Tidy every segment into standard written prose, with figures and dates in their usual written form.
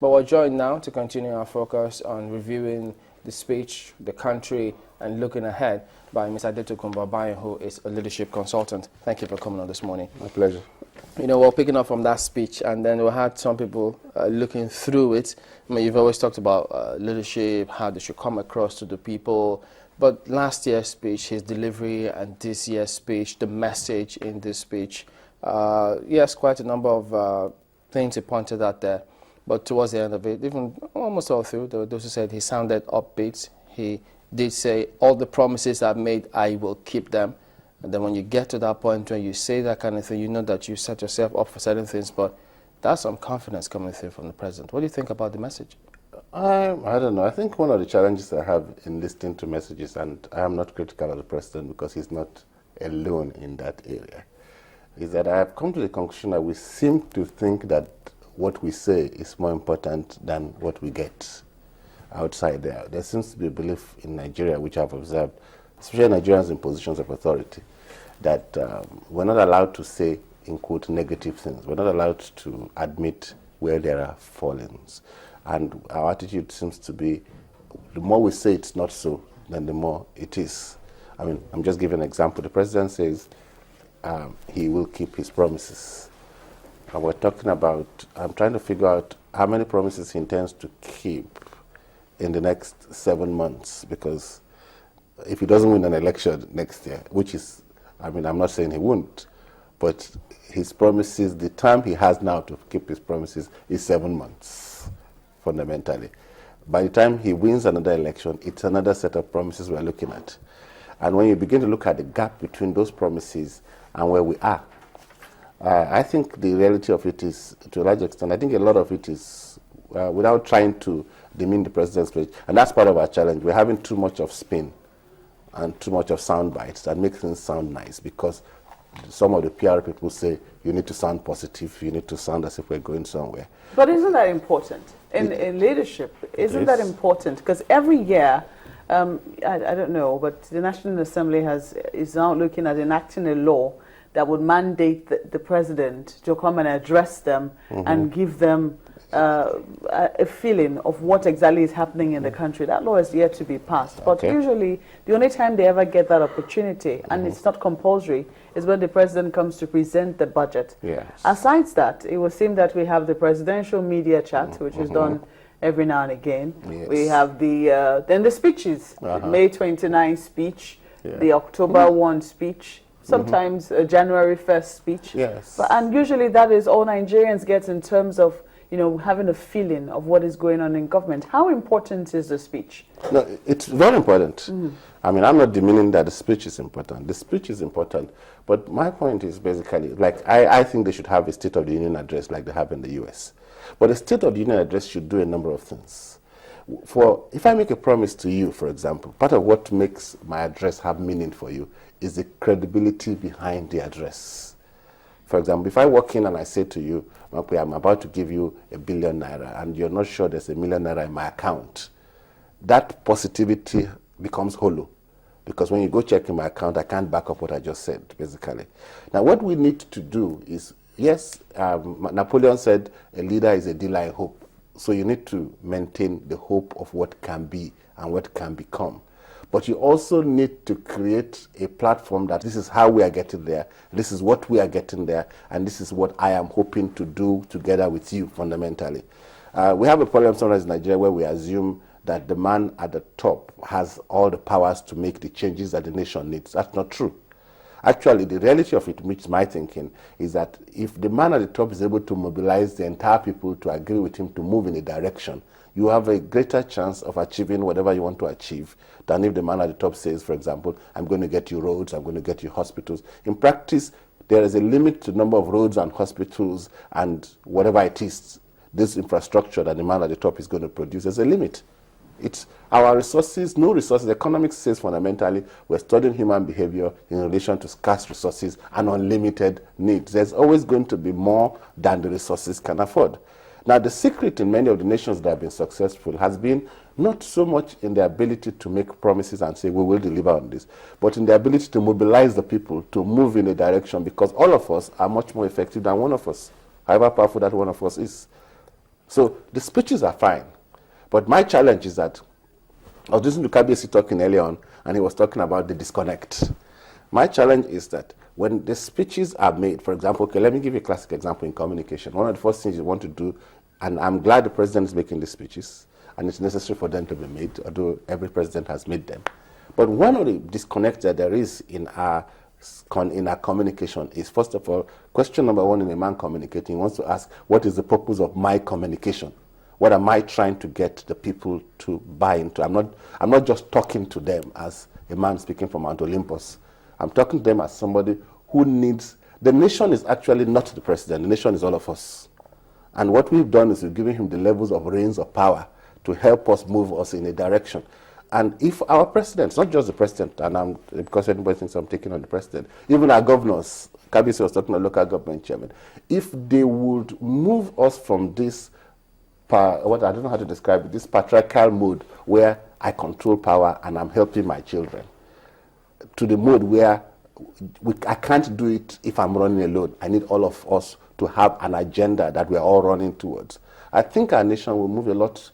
But we're joined now to continue our focus on reviewing the speech, the country, and looking ahead by Mr. Adetokunbo Obayan, who is a leadership consultant. Thank you for coming on this morning. My pleasure. You know, we're picking up from that speech, and then we had some people looking through it. I mean, you've always talked about leadership, how they should come across to the people. But last year's speech, his delivery, and this year's speech, the message in this speech, yes, quite a number of things he pointed out there. But towards the end of it, even almost all through, there were those who said he sounded upbeat. He did say, all the promises I've made, I will keep them. And then when you get to that point where you say that kind of thing, you know that you set yourself up for certain things, but that's some confidence coming through from the president. What do you think about the message? I don't know. I think one of the challenges I have in listening to messages, and I am not critical of the president because he's not alone in that area, is that I have come to the conclusion that we seem to think that what we say is more important than what we get outside there. There seems to be a belief in Nigeria, which I've observed, especially Nigerians in positions of authority, that we're not allowed to say, in quote, negative things. We're not allowed to admit where there are fallings. And our attitude seems to be, the more we say it's not so, then the more it is. I mean, I'm just giving an example. The president says he will keep his promises. And we're talking about, I'm trying to figure out how many promises he intends to keep in the next 7 months, because if he doesn't win an election next year, which is, I mean, I'm not saying he won't, but his promises, the time he has now to keep his promises is 7 months, fundamentally. By the time he wins another election, it's another set of promises we're looking at. And when you begin to look at the gap between those promises and where we are, I think the reality of it is, to a large extent, I think a lot of it is, without trying to demean the president's speech, and that's part of our challenge. We're having too much of spin and too much of sound bites that make things sound nice, because some of the PR people say you need to sound positive, you need to sound as if we're going somewhere. But isn't that important in leadership? Isn't that important? Because every year, I don't know, but the National Assembly is now looking at enacting a law that would mandate the president to come and address them and give them a feeling of what exactly is happening in the country. That law is yet to be passed. But usually, the only time they ever get that opportunity, and it's not compulsory, is when the president comes to present the budget. Yes. Aside that, it would seem that we have the presidential media chat, which is done every now and again. Yes. We have the then the speeches, the May 29 speech, the October 1 speech, sometimes a January 1st speech. Yes. And usually that is all Nigerians get in terms of, you know, having a feeling of what is going on in government. How important is the speech? No, it's very important. I mean, I'm not demeaning that the speech is important. The speech is important. But my point is basically, like, I think they should have a State of the Union address like they have in the US. But a State of the Union address should do a number of things. If I make a promise to you, for example, part of what makes my address have meaning for you is the credibility behind the address. For example, if I walk in and I say to you, Makwe, I'm about to give you ₦1 billion, and you're not sure there's ₦1 million in my account, that positivity becomes hollow. Because when you go check in my account, I can't back up what I just said, basically. Now, what we need to do is, yes, Napoleon said, a leader is a dealer in hope. So you need to maintain the hope of what can be and what can become. But you also need to create a platform that this is how we are getting there, this is what we are getting there, and this is what I am hoping to do together with you, fundamentally. We have a problem sometimes in Nigeria where we assume that the man at the top has all the powers to make the changes that the nation needs. That's not true. Actually, the reality of it, which is my thinking, is that if the man at the top is able to mobilize the entire people to agree with him to move in a direction, you have a greater chance of achieving whatever you want to achieve than if the man at the top says, for example, I'm going to get you roads, I'm going to get you hospitals. In practice, there is a limit to the number of roads and hospitals and whatever it is, this infrastructure that the man at the top is going to produce. There's a limit. It's our resources, no resources. Economics says fundamentally we're studying human behavior in relation to scarce resources and unlimited needs. There's always going to be more than the resources can afford. Now, the secret in many of the nations that have been successful has been not so much in their ability to make promises and say, we will deliver on this, but in the ability to mobilize the people to move in a direction, because all of us are much more effective than one of us, however powerful that one of us is. So the speeches are fine. But my challenge is that, I was listening to Kabiyesi talking earlier on, and he was talking about the disconnect. My challenge is that when the speeches are made, for example, okay, let me give you a classic example in communication. One of the first things you want to do, and I'm glad the president is making these speeches, and it's necessary for them to be made, although every president has made them. But one of the disconnects that there is in our communication is, first of all, question number one in a man communicating, he wants to ask, what is the purpose of my communication? What am I trying to get the people to buy into? I'm not just talking to them as a man speaking from Mount Olympus. I'm talking to them as somebody who needs, the nation is actually not the president, the nation is all of us. And what we've done is we've given him the levels of reins of power to help us move us in a direction. And if our presidents, not just the president, and because everybody thinks I'm taking on the president, even our governors, Kabiyesi was talking to local government chairman, if they would move us from this, what I don't know how to describe it, this patriarchal mode where I control power and I'm helping my children, to the mode where I can't do it if I'm running alone. I need all of us to have an agenda that we're all running towards. I think our nation will move a lot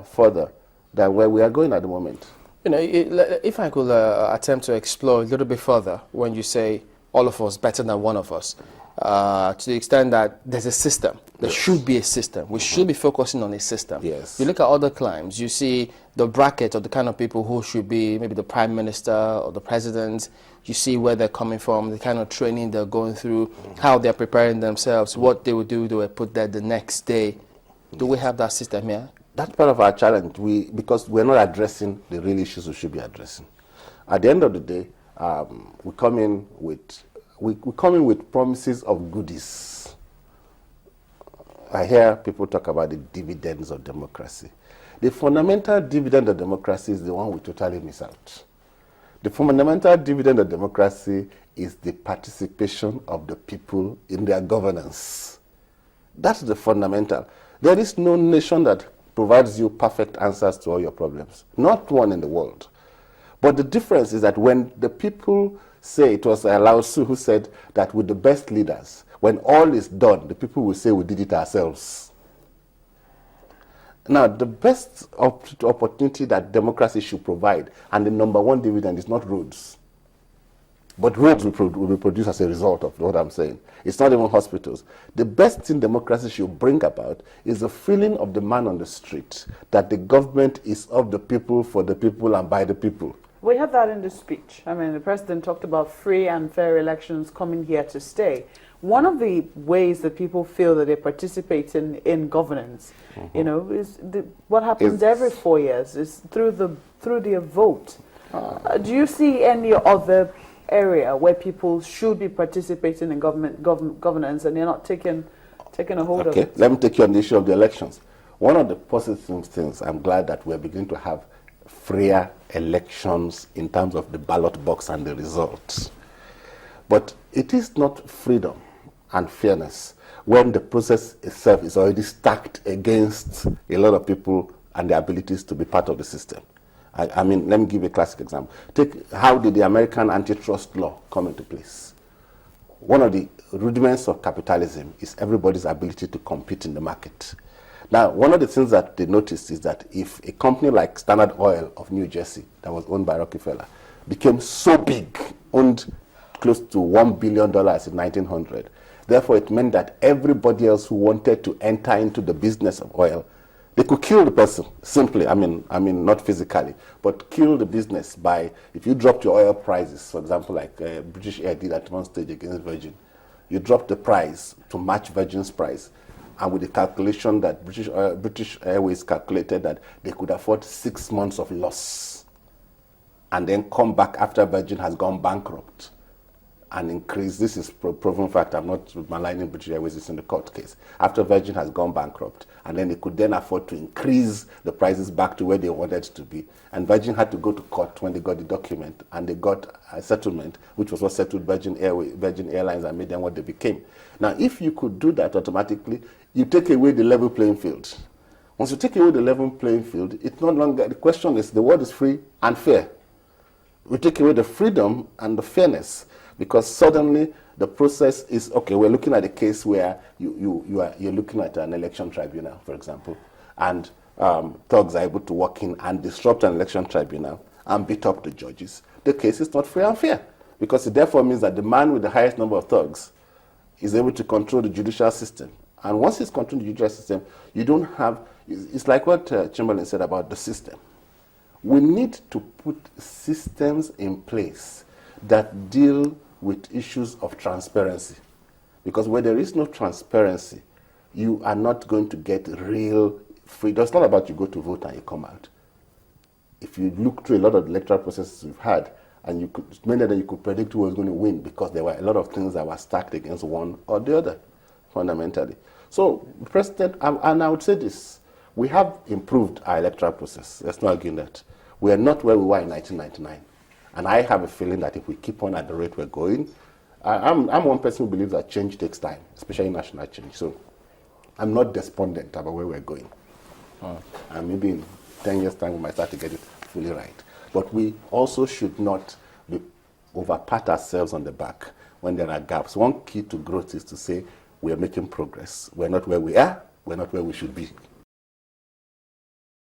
further than where we are going at the moment. You know, if I could attempt to explore a little bit further when you say all of us better than one of us, to the extent that there's a system. There should be a system. We should be focusing on a system. Yes. You look at other climes, you see the bracket of the kind of people who should be maybe the prime minister or the president. You see where they're coming from, the kind of training they're going through, how they're preparing themselves, what they will do, they will put there the next day. Do we have that system here? That's part of our challenge, because we're not addressing the real issues we should be addressing. At the end of the day, we come in with promises of goodies. I hear people talk about the dividends of democracy. The fundamental dividend of democracy is the one we totally miss out. The fundamental dividend of democracy is the participation of the people in their governance. That's the fundamental. There is no nation that provides you perfect answers to all your problems. Not one in the world. But the difference is that when the people say, it was Lao Tzu who said that with the best leaders, when all is done, the people will say we did it ourselves. Now, the best opportunity that democracy should provide, and the number one dividend, is not roads. But roads will be produced as a result of what I'm saying. It's not even hospitals. The best thing democracy should bring about is the feeling of the man on the street that the government is of the people, for the people, and by the people. We had that in the speech. I mean, the president talked about free and fair elections coming here to stay. One of the ways that people feel that they participate in governance, you know, is what happens every 4 years is through the vote. Do you see any other area where people should be participating in governance and you're not taking a hold of it? Okay, let me take you on the issue of the elections. One of the positive things, I'm glad that we're beginning to have freer elections in terms of the ballot box and the results. But it is not freedom and fairness when the process itself is already stacked against a lot of people and their abilities to be part of the system. I mean, let me give you a classic example. Take how did the American antitrust law come into place? One of the rudiments of capitalism is everybody's ability to compete in the market. Now, one of the things that they noticed is that if a company like Standard Oil of New Jersey, that was owned by Rockefeller, became so big, owned close to $1 billion in 1900, therefore it meant that everybody else who wanted to enter into the business of oil, they could kill the person, simply, I mean not physically, but kill the business by, if you dropped your oil prices, for example, like British Air did at one stage against Virgin, you dropped the price to match Virgin's price, and with the calculation that British Airways calculated that they could afford 6 months of loss, and then come back after Virgin has gone bankrupt, and increase, this is proven fact, I'm not maligning British Airways, it's in the court case. After Virgin has gone bankrupt, and then they could then afford to increase the prices back to where they wanted to be. And Virgin had to go to court when they got the document, and they got a settlement, which was what settled Virgin Airlines and made them what they became. Now, if you could do that automatically, you take away the level playing field. Once you take away the level playing field, it's no longer, the question is, the world is free and fair. We take away the freedom and the fairness. Because suddenly the process is, okay, we're looking at a case where you're looking at an election tribunal, for example, and thugs are able to walk in and disrupt an election tribunal and beat up the judges. The case is not free and fair, because it therefore means that the man with the highest number of thugs is able to control the judicial system. And once he's controlling the judicial system, you don't have, it's like what Chamberlain said about the system. We need to put systems in place that deal with issues of transparency. Because where there is no transparency, you are not going to get real freedom. It's not about you go to vote and you come out. If you look through a lot of the electoral processes we've had, and you could, many of them you could predict who was going to win, because there were a lot of things that were stacked against one or the other, fundamentally. So, President, and I would say this, we have improved our electoral process. Let's not argue that. We are not where we were in 1999. And I have a feeling that if we keep on at the rate we're going, I'm one person who believes that change takes time, especially national change. So I'm not despondent about where we're going. And maybe in 10 years' time we might start to get it fully right. But we also should not pat ourselves on the back when there are gaps. One key to growth is to say we are making progress. We're not where we are. We're not where we should be.